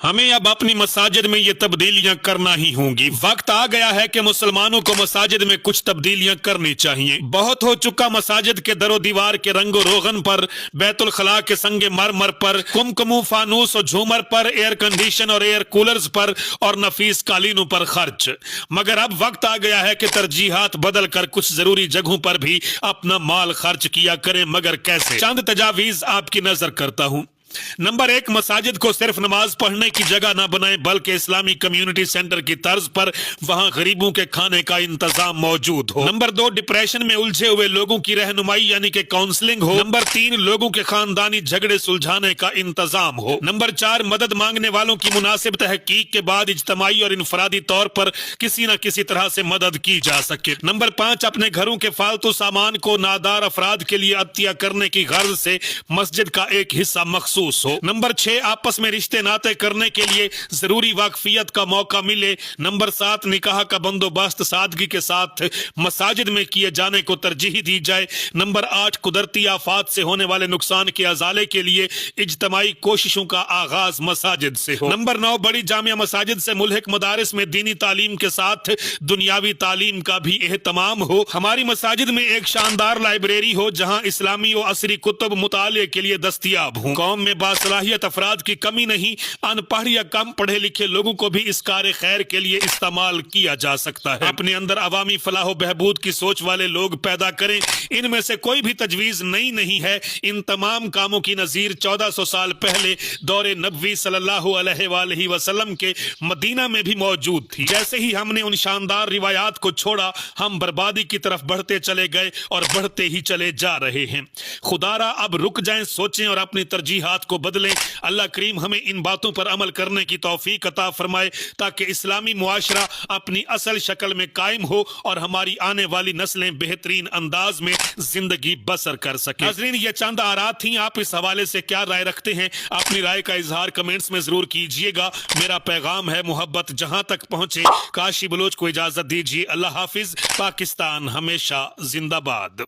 हमें अब अपनी मसाजिद में ये तब्दीलियां करना ही होंगी। वक्त आ गया है कि मुसलमानों को मसाजिद में कुछ तब्दीलियां करनी चाहिए। बहुत हो चुका मसाजिद के दरो दीवार के रंगो रोगन पर, बैतुल खला के संगे मरमर पर, कुमकुमू फानूस और झूमर पर, एयर कंडीशन और एयर कूलर्स पर और नफीस कालीनों पर खर्च। मगर अब वक्त आ गया है कि तरजीहात बदल कर कुछ जरूरी जगहों पर भी अपना माल खर्च किया करें। मगर कैसे? चंद तजावीज आपकी नजर करता हूं। नंबर 1, मसाजिद को सिर्फ नमाज पढ़ने की जगह ना बनाएं, बल्कि इस्लामी कम्युनिटी सेंटर की तर्ज पर वहां गरीबों के खाने का इंतजाम मौजूद हो। नंबर 2, डिप्रेशन में उलझे हुए लोगों की रहनुमाई यानी कि काउंसलिंग हो। नंबर 3, लोगों के खानदानी झगड़े सुलझाने का इंतजाम हो। नंबर 4, मदद मांगने वालों की मुनासिब तहकीक के बाद इज्तमाई और इनफरादी तौर पर किसी न किसी तरह से मदद की जा सके। नंबर 5, अपने घरों के फालतू सामान को नादार अफराद के लिए अतिया करने की गर्ज से मस्जिद का एक हिस्सा मखसूस हो। नंबर 6, आपस में रिश्ते नाते करने के लिए जरूरी वाकफियत का मौका मिले। नंबर 7, निकाह का बंदोबस्त सादगी के साथ मसाजिद में किए जाने को तरजीह दी जाए। नंबर 8, कुदरती आफात से होने वाले नुकसान के अजाले के लिए इज्तमाई कोशिशों का आगाज मसाजिद से हो। नंबर 9, बड़ी जामिया मसाजिद से मुल्हिक मदारिस में दीनी तालीम के साथ दुनियावी तालीम का भी एहतमाम हो। हमारी मसाजिद में एक शानदार लाइब्रेरी हो जहां इस्लामी और असरी कुतुब मुताले के लिए दस्तयाब हो। कौम में बासलाहियत अफराद की कमी नहीं, अनपढ़ या कम पढ़े लिखे लोगों को भी इस कार्य खैर के लिए इस्तेमाल किया जा सकता है। अपने अंदर अवामी फलाह बहबूद की सोच वाले लोग पैदा करें। इनमें से कोई भी तजवीज नई नहीं है। इन तमाम कामों की नजीर 1400 साल पहले दौरे नबवी सल्लल्लाहु अलैहि वसल्लम के मदीना में भी मौजूद थी। जैसे ही हमने उन शानदार रिवायात को छोड़ा, हम बर्बादी की तरफ बढ़ते चले गए और बढ़ते ही चले जा रहे हैं। खुदारा अब रुक जाएं, सोचें और अपनी तरजीहात को बदलें। अल्लाह करीम हमें इन बातों पर अमल करने की तौफीक अता फरमाए ताकि इस्लामी मुआशरा अपनी असल शक्ल में कायम हो और हमारी आने वाली नस्लें बेहतरीन अंदाज में जिंदगी बसर कर सके। नाज़रीन, ये चंद आरात थी। आप इस हवाले से क्या राय रखते हैं? अपनी राय का इजहार कमेंट्स में जरूर कीजिएगा। मेरा पैगाम है, मोहब्बत जहां तक पहुंचे। काशी बलोच को इजाजत दीजिए। अल्लाह हाफिज। पाकिस्तान हमेशा जिंदाबाद।